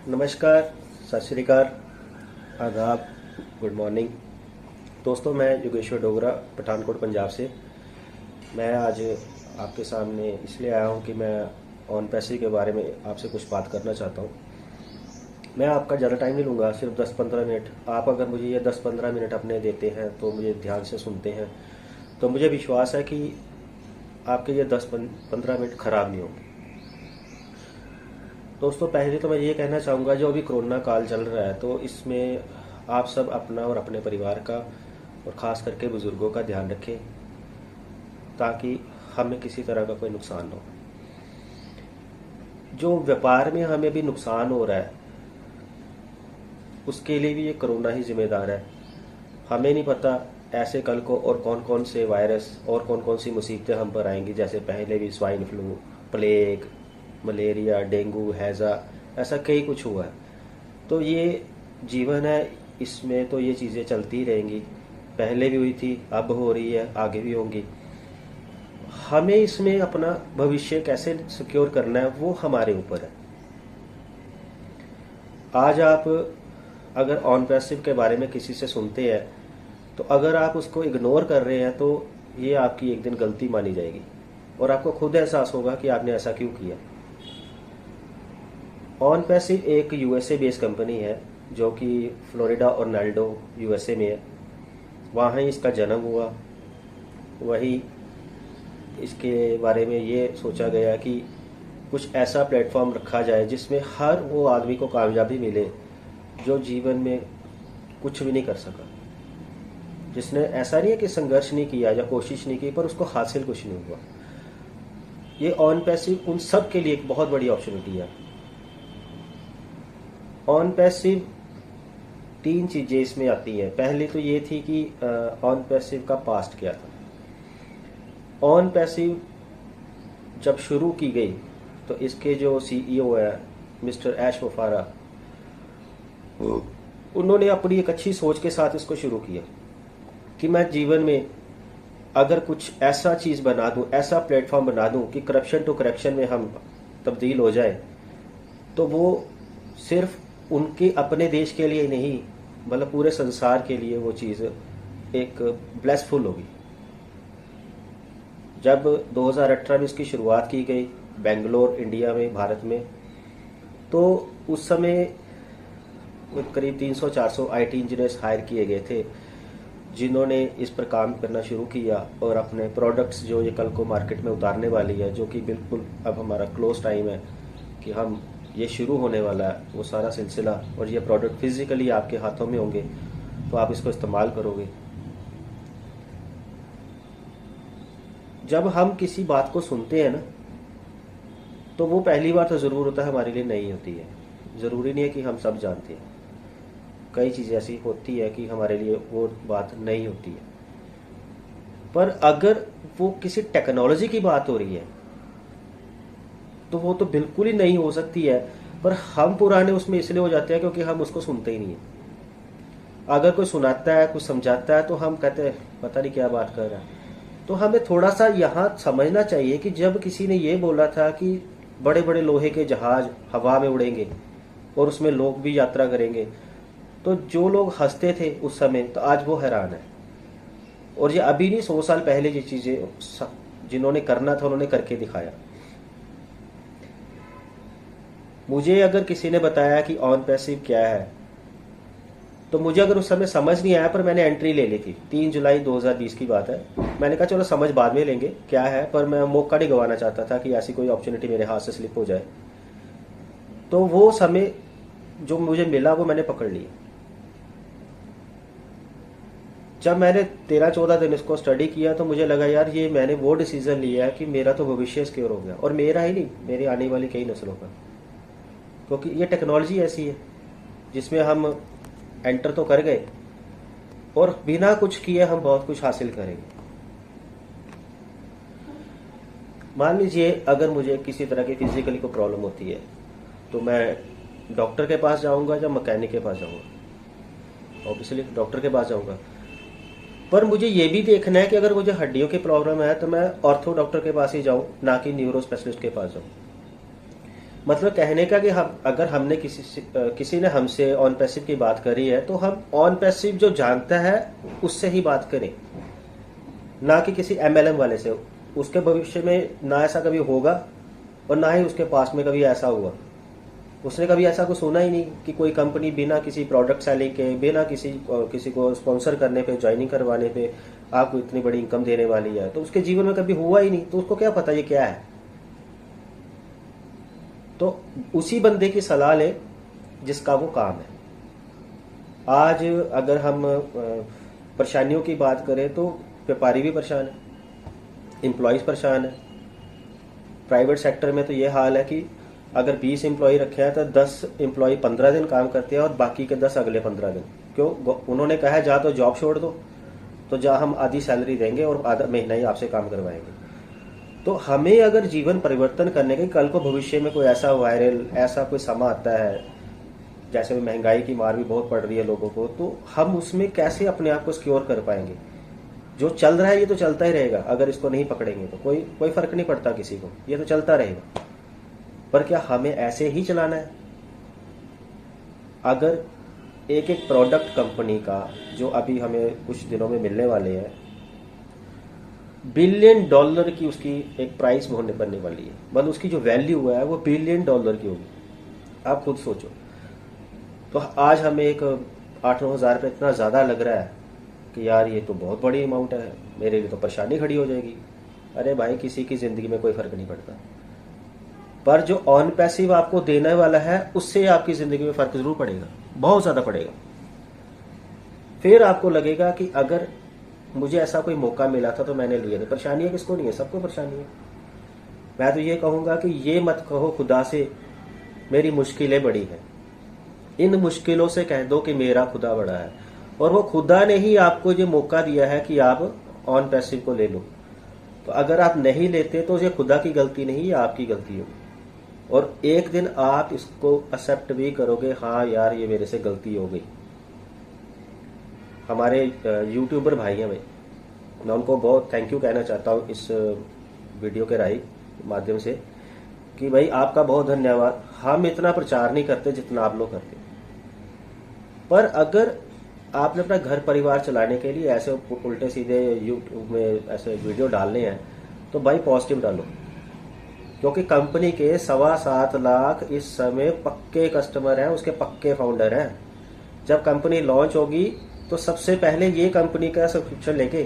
नमस्कार, सत श्री अकाल, आदाब, गुड मॉर्निंग। दोस्तों, मैं योगेश्वर डोगरा पठानकोट पंजाब से। मैं आज आपके सामने इसलिए आया हूं कि मैं ऑन पैसे के बारे में आपसे कुछ बात करना चाहता हूं। मैं आपका ज़्यादा टाइम नहीं लूँगा, सिर्फ 10-15 मिनट। आप अगर मुझे ये 10-15 मिनट अपने देते हैं तो मुझे ध्यान से सुनते हैं तो मुझे विश्वास है कि आपके ये 10-15 मिनट ख़राब नहीं होंगे। दोस्तों, पहले तो मैं ये कहना चाहूँगा, जो अभी कोरोना काल चल रहा है तो इसमें आप सब अपना और अपने परिवार का और ख़ास करके बुज़ुर्गों का ध्यान रखें ताकि हमें किसी तरह का कोई नुकसान ना हो। जो व्यापार में हमें भी नुकसान हो रहा है उसके लिए भी ये कोरोना ही जिम्मेदार है। हमें नहीं पता ऐसे कल को और कौन कौन से वायरस और कौन कौन सी मुसीबतें हम पर आएंगी। जैसे पहले भी swine flu, plague, malaria, dengue, हैज़ा, ऐसा कई कुछ हुआ है। तो ये जीवन है, इसमें तो ये चीज़ें चलती रहेंगी। पहले भी हुई थी, अब हो रही है, आगे भी होंगी। हमें इसमें अपना भविष्य कैसे सिक्योर करना है वो हमारे ऊपर है। आज आप अगर ऑन पैसिव के बारे में किसी से सुनते हैं तो अगर आप उसको इग्नोर कर रहे हैं तो ये आपकी एक दिन गलती मानी जाएगी और आपको खुद एहसास होगा कि आपने ऐसा क्यों किया। ऑन पैसिव एक यूएसए बेस्ड कंपनी है जो कि फ्लोरिडा ऑर्लैंडो यूएसए में है। वहाँ ही इसका जन्म हुआ। वही इसके बारे में ये सोचा गया कि कुछ ऐसा प्लेटफॉर्म रखा जाए जिसमें हर वो आदमी को कामयाबी मिले जो जीवन में कुछ भी नहीं कर सका, जिसने ऐसा नहीं है कि संघर्ष नहीं किया या कोशिश नहीं की पर उसको हासिल कुछ नहीं हुआ। ये ऑन पैसिव उन सब के लिए एक बहुत बड़ी अपॉर्चुनिटी है। ऑन पैसिव 3 चीज़ें इसमें आती हैं। पहली तो ये थी कि ऑन पैसिव का पास्ट क्या था। ऑन पैसिव जब शुरू की गई तो इसके जो सीईओ है मिस्टर ऐश मुफारा, उन्होंने अपनी एक अच्छी सोच के साथ इसको शुरू किया कि मैं जीवन में अगर कुछ ऐसा चीज़ बना दूं, ऐसा प्लेटफॉर्म बना दूं कि करप्शन टू करेक्शन में हम तब्दील हो जाए, तो वो सिर्फ उनके अपने देश के लिए नहीं मतलब पूरे संसार के लिए वो चीज़ एक ब्लेसफुल होगी। जब 2018 में इसकी शुरुआत की गई बेंगलोर, इंडिया में, भारत में, तो उस समय करीब 300-400 आईटी इंजीनियर्स हायर किए गए थे जिन्होंने इस पर काम करना शुरू किया और अपने प्रोडक्ट्स जो ये कल को मार्केट में उतारने वाली है, जो कि बिल्कुल अब हमारा क्लोज टाइम है कि हम ये शुरू होने वाला है वो सारा सिलसिला, और ये प्रोडक्ट फिजिकली आपके हाथों में होंगे तो आप इसको इस्तेमाल करोगे। जब हम किसी बात को सुनते हैं ना तो वो पहली बार तो ज़रूर होता है हमारे लिए नहीं होती है। ज़रूरी नहीं है कि हम सब जानते हैं। कई चीज़ें ऐसी होती है कि हमारे लिए वो बात नहीं होती है। पर अगर वो किसी टेक्नोलॉजी की बात हो रही है तो वो तो बिल्कुल ही नहीं हो सकती है। पर हम पुराने उसमें इसलिए हो जाते हैं क्योंकि हम उसको सुनते ही नहीं है। अगर कोई सुनाता है, कुछ समझाता है तो हम कहते हैं पता नहीं क्या बात कर रहा है। तो हमें थोड़ा सा यहाँ समझना चाहिए कि जब किसी ने ये बोला था कि बड़े बड़े लोहे के जहाज हवा में उड़ेंगे और उसमें लोग भी यात्रा करेंगे, तो जो लोग हंसते थे उस समय तो आज वो हैरान है। और ये अभी नहीं, 100 साल पहले ये चीज़ें जिन्होंने करना था उन्होंने करके दिखाया। मुझे अगर किसी ने बताया कि ऑन पैसिव क्या है तो मुझे अगर उस समय समझ नहीं आया, पर मैंने एंट्री ले ली थी। 3 जुलाई 2020 की बात है। मैंने कहा चलो समझ बाद में लेंगे क्या है, पर मैं मौका नहीं गंवाना चाहता था कि ऐसी कोई अपॉर्चुनिटी मेरे हाथ से स्लिप हो जाए। तो वो समय जो मुझे मिला वो मैंने पकड़ लिया। जब मैंने 13-14 दिन इसको स्टडी किया तो मुझे लगा यार ये मैंने वो डिसीजन लिया है कि मेरा तो भविष्य सिक्योर हो गया, और मेरा ही नहीं, मेरे आने वाली कई नस्लों का। क्योंकि ये टेक्नोलॉजी ऐसी है जिसमें हम एंटर तो कर गए और बिना कुछ किए हम बहुत कुछ हासिल करेंगे। मान लीजिए अगर मुझे किसी तरह की फिजिकली कोई प्रॉब्लम होती है तो मैं डॉक्टर के पास जाऊंगा या मैकेनिक के पास जाऊंगा? ऑब्वियसली डॉक्टर के पास जाऊंगा। पर मुझे ये भी देखना है कि अगर मुझे हड्डियों की प्रॉब्लम है तो मैं ऑर्थो डॉक्टर के पास ही जाऊं, ना कि न्यूरो स्पेशलिस्ट के पास जाऊं। मतलब कहने का कि हम अगर हमने किसी ने हमसे ऑन पैसिव की बात करी है तो हम ऑन पैसिव जो जानता है उससे ही बात करें, ना कि किसी एमएलएम वाले से। उसके भविष्य में ना ऐसा कभी होगा और ना ही उसके पास में कभी ऐसा हुआ। उसने कभी ऐसा कुछ सुना ही नहीं कि कोई कंपनी बिना किसी प्रोडक्ट सेलिंग के, बिना किसी को स्पॉन्सर करने पे, ज्वाइनिंग करवाने पे आपको इतनी बड़ी इनकम देने वाली है। तो उसके जीवन में कभी हुआ ही नहीं, तो उसको क्या पता ये क्या है। तो उसी बंदे की सलाह ले जिसका वो काम है। आज अगर हम परेशानियों की बात करें तो व्यापारी भी परेशान है, एम्प्लॉयज परेशान है। प्राइवेट सेक्टर में तो ये हाल है कि अगर 20 एम्प्लॉय रखे हैं तो 10 एम्प्लॉय 15 दिन काम करते हैं और बाकी के 10 अगले 15 दिन। क्यों? उन्होंने कहा है जा तो जॉब छोड़ दो, तो जा हम आधी सैलरी देंगे और आधा महीना ही आपसे काम करवाएंगे। तो हमें अगर जीवन परिवर्तन करने के, कल को भविष्य में कोई ऐसा वायरल ऐसा कोई समा आता है, जैसे में महंगाई की मार भी बहुत पड़ रही है लोगों को, तो हम उसमें कैसे अपने आप को सिक्योर कर पाएंगे। जो चल रहा है ये तो चलता ही रहेगा, अगर इसको नहीं पकड़ेंगे तो कोई फर्क नहीं पड़ता किसी को, ये तो चलता रहेगा। पर क्या हमें ऐसे ही चलाना है? अगर एक एक प्रोडक्ट कंपनी का जो अभी हमें कुछ दिनों में मिलने वाले हैं, $1 बिलियन की उसकी एक प्राइस बनने वाली है, मतलब उसकी जो वैल्यू है वो $1 बिलियन की होगी। आप खुद सोचो। तो आज हमें एक 8-9 हज़ार रुपये इतना ज़्यादा लग रहा है कि यार ये तो बहुत बड़ी अमाउंट है, मेरे लिए तो परेशानी खड़ी हो जाएगी। अरे भाई, किसी की ज़िंदगी में कोई फ़र्क नहीं पड़ता, पर जो ऑन पैसिव आपको देने वाला है उससे आपकी ज़िंदगी में फ़र्क ज़रूर पड़ेगा, बहुत ज़्यादा पड़ेगा। फिर आपको लगेगा कि अगर मुझे ऐसा कोई मौका मिला था तो मैंने लिया नहीं। परेशानी है किसको नहीं है? सबको परेशानी है। मैं तो ये कहूँगा कि ये मत कहो खुदा से मेरी मुश्किलें बड़ी हैं, इन मुश्किलों से कह दो कि मेरा खुदा बड़ा है। और वो खुदा ने ही आपको ये मौका दिया है कि आप ऑन पैसिव को ले लो। तो अगर आप नहीं लेते तो ये खुदा की गलती नहीं, ये आपकी गलती होगी। और एक दिन आप इसको एक्सेप्ट भी करोगे, हाँ यार ये मेरे से गलती हो गई। हमारे यूट्यूबर भाई हैं भाई, मैं उनको बहुत थैंक यू कहना चाहता हूँ इस वीडियो के माध्यम से कि भाई आपका बहुत धन्यवाद। हम इतना प्रचार नहीं करते जितना आप लोग करते, पर अगर आपने अपना घर परिवार चलाने के लिए ऐसे उल्टे सीधे यूट्यूब में ऐसे वीडियो डालने हैं तो भाई पॉजिटिव डालो। क्योंकि कंपनी के 7.25 लाख इस समय पक्के कस्टमर हैं, उसके पक्के फाउंडर हैं। जब कंपनी लॉन्च होगी तो सबसे पहले ये कंपनी का सब्सक्रिप्शन लेके,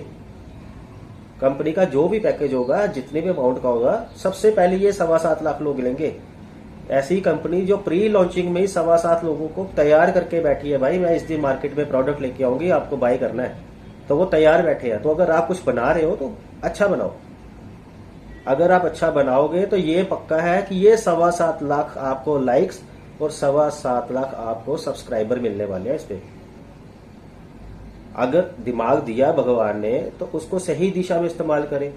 कंपनी का जो भी पैकेज होगा, जितने भी अमाउंट का होगा, सबसे पहले ये 7.25 लाख लोग लेंगे। ऐसी कंपनी जो प्री लॉन्चिंग में ही 7.25 लोगों को तैयार करके बैठी है, भाई मैं इस दिन मार्केट में प्रोडक्ट लेके आऊंगी, आपको बाय करना है, तो वो तैयार बैठे हैं। तो अगर आप कुछ बना रहे हो तो अच्छा बनाओ। अगर आप अच्छा बनाओगे तो ये पक्का है कि ये 7.25 लाख आपको लाइक्स और 7.25 लाख आपको सब्सक्राइबर मिलने वाले हैं इस पे। अगर दिमाग दिया भगवान ने तो उसको सही दिशा में इस्तेमाल करें।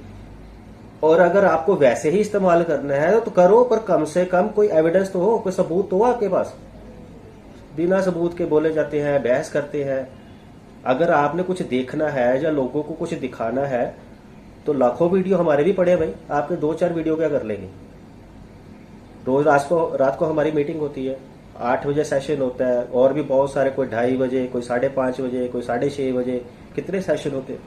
और अगर आपको वैसे ही इस्तेमाल करना है तो करो, पर कम से कम कोई एविडेंस तो हो, कोई सबूत तो हो आपके पास। बिना सबूत के बोले जाते हैं, बहस करते हैं। अगर आपने कुछ देखना है या लोगों को कुछ दिखाना है तो लाखों वीडियो हमारे भी पड़े भाई, आपके 2-4 वीडियो क्या कर लेंगे। रोज रात को हमारी मीटिंग होती है, 8 बजे सेशन होता है, और भी बहुत सारे, कोई 2:30 बजे, कोई 5:30 बजे, कोई 6:30 बजे, कितने सेशन होते हैं।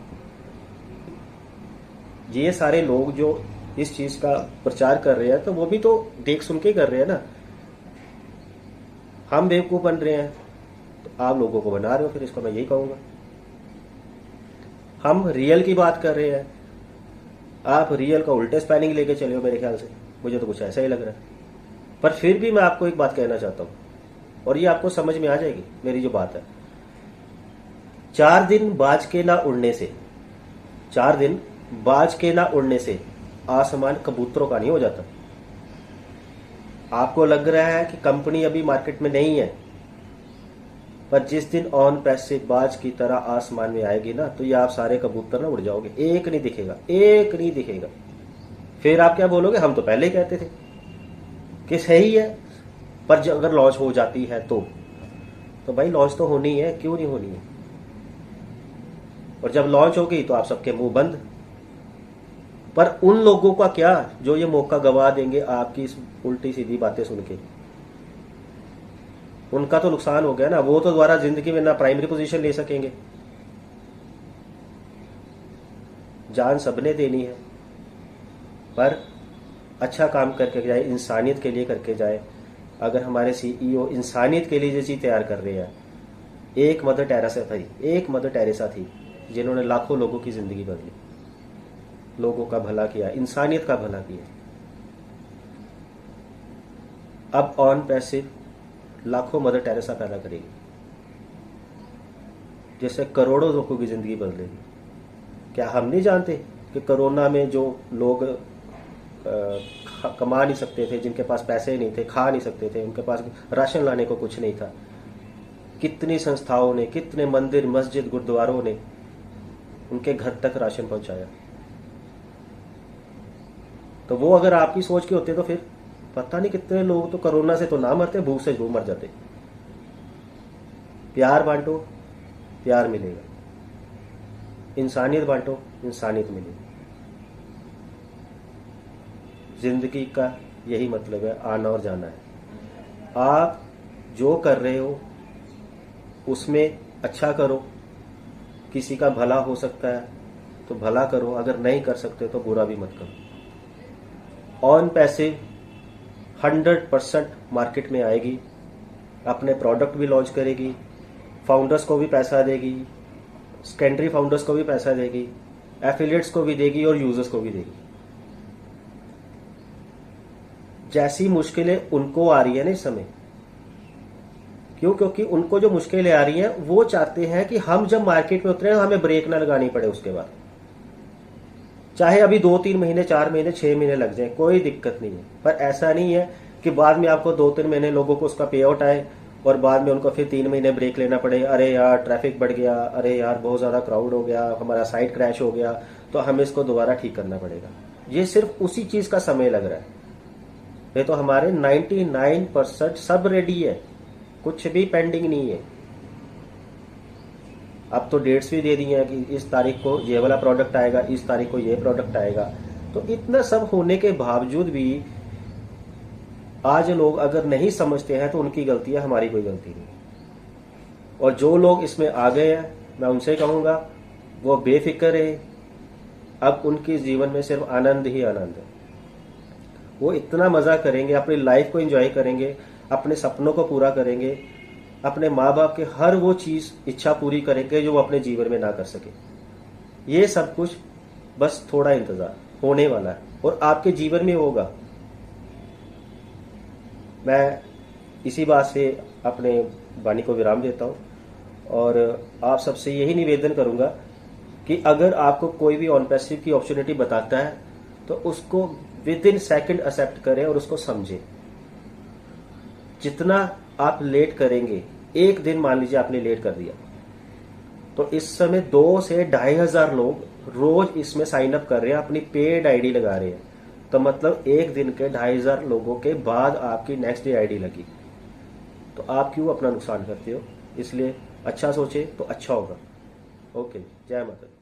ये सारे लोग जो इस चीज का प्रचार कर रहे हैं तो वो भी तो देख सुन के कर रहे हैं ना। हम बेवकूफ बन रहे हैं तो आप लोगों को बना रहे हो, फिर इसको मैं यही कहूंगा। हम रियल की बात कर रहे हैं, आप रियल का उल्टे स्पेलिंग लेके चले हो मेरे ख्याल से, मुझे तो कुछ ऐसा ही लग रहा है। पर फिर भी मैं आपको एक बात कहना चाहता हूं, और ये आपको समझ में आ जाएगी मेरी जो बात है। 4 दिन बाज के ना उड़ने से, 4 दिन बाज के ना उड़ने से आसमान कबूतरों का नहीं हो जाता। आपको लग रहा है कि कंपनी अभी मार्केट में नहीं है, पर जिस दिन ऑन पैसिव बाज की तरह आसमान में आएगी ना, तो ये आप सारे कबूतर ना उड़ जाओगे, एक नहीं दिखेगा, एक नहीं दिखेगा। फिर आप क्या बोलोगे, हम तो पहले ही कहते थे कि सही है। पर अगर लॉन्च हो जाती है तो भाई लॉन्च तो होनी है, क्यों नहीं होनी है। और जब लॉन्च होगी तो आप सबके मुंह बंद। पर उन लोगों का क्या जो ये मौका गवा देंगे आपकी इस उल्टी सीधी बातें सुन के, उनका तो नुकसान हो गया ना। वो तो दोबारा जिंदगी में ना प्राइमरी पोजीशन ले सकेंगे। जान सबने देनी है, पर अच्छा काम करके जाए, इंसानियत के लिए करके जाए। अगर हमारे सीईओ इंसानियत के लिए जो चीज तैयार कर रहे हैं, एक मदर टेरेसा थी जिन्होंने लाखों लोगों की जिंदगी बदली, लोगों का भला किया, इंसानियत का भला किया। अब ऑन पैसिव लाखों मदर टेरेसा पैदा करेगी, जिससे करोड़ों लोगों की जिंदगी बदलेगी। क्या हम नहीं जानते कि कोरोना में जो लोग कमा नहीं सकते थे, जिनके पास पैसे नहीं थे, खा नहीं सकते थे, उनके पास राशन लाने को कुछ नहीं था, कितनी संस्थाओं ने, कितने मंदिर, मस्जिद, गुरुद्वारों ने उनके घर तक राशन पहुंचाया। तो वो अगर आपकी सोच के होते तो फिर पता नहीं कितने लोग तो कोरोना से तो ना मरते, भूख से जरूर मर जाते। प्यार बांटो, प्यार मिलेगा। इंसानियत बांटो, इंसानियत मिलेगी। जिंदगी का यही मतलब है, आना और जाना है। आप जो कर रहे हो उसमें अच्छा करो। किसी का भला हो सकता है तो भला करो, अगर नहीं कर सकते तो बुरा भी मत करो। ऑन पैसिव 100% मार्केट में आएगी, अपने प्रोडक्ट भी लॉन्च करेगी, फाउंडर्स को भी पैसा देगी, सेकेंडरी फाउंडर्स को भी पैसा देगी, एफिलिएट्स को भी देगी और यूजर्स को भी देगी। जैसी मुश्किलें उनको आ रही है ना इस समय, क्योंकि उनको जो मुश्किलें आ रही हैं वो चाहते हैं कि हम जब मार्केट में उतरे हमें ब्रेक ना लगानी पड़े उसके बाद। चाहे अभी 2-3 महीने, 4 महीने, 6 महीने लग जाए, कोई दिक्कत नहीं है। पर ऐसा नहीं है कि बाद में आपको 2-3 महीने लोगों को उसका पे आउट आए और बाद में उनको फिर 3 महीने ब्रेक लेना पड़े। अरे यार ट्रैफिक बढ़ गया, अरे यार बहुत ज्यादा क्राउड हो गया, हमारा साइट क्रैश हो गया, तो हमें इसको दोबारा ठीक करना पड़ेगा। ये सिर्फ उसी चीज का समय लग रहा है। ये तो हमारे 99% सब रेडी है, कुछ भी पेंडिंग नहीं है। अब तो डेट्स भी दे दी हैं कि इस तारीख को ये वाला प्रोडक्ट आएगा, इस तारीख को ये प्रोडक्ट आएगा। तो इतना सब होने के बावजूद भी आज लोग अगर नहीं समझते हैं तो उनकी गलती है, हमारी कोई गलती नहीं। और जो लोग इसमें आ गए हैं मैं उनसे कहूंगा वो बेफिक्र है। अब उनके जीवन में सिर्फ आनंद ही आनंद है। वो इतना मजा करेंगे, अपनी लाइफ को एंजॉय करेंगे, अपने सपनों को पूरा करेंगे, अपने माँ बाप के हर वो चीज इच्छा पूरी करेंगे जो वो अपने जीवन में ना कर सके। ये सब कुछ बस थोड़ा इंतजार होने वाला है और आपके जीवन में होगा। मैं इसी बात से अपने वाणी को विराम देता हूं और आप सबसे यही निवेदन करूंगा कि अगर आपको कोई भी ऑन पैसिव की अपॉर्चुनिटी बताता है तो उसको विद इन सेकंड एक्सेप्ट करें और उसको समझें। जितना आप लेट करेंगे, एक दिन मान लीजिए आपने लेट कर दिया, तो इस समय 2 से 2,500 लोग रोज इसमें साइन अप कर रहे हैं, अपनी पेड आईडी लगा रहे हैं। तो मतलब एक दिन के 2,500 लोगों के बाद आपकी नेक्स्ट डे आईडी लगी। तो आप क्यों अपना नुकसान करते हो? इसलिए अच्छा सोचे तो अच्छा होगा। ओके, जय माता दी।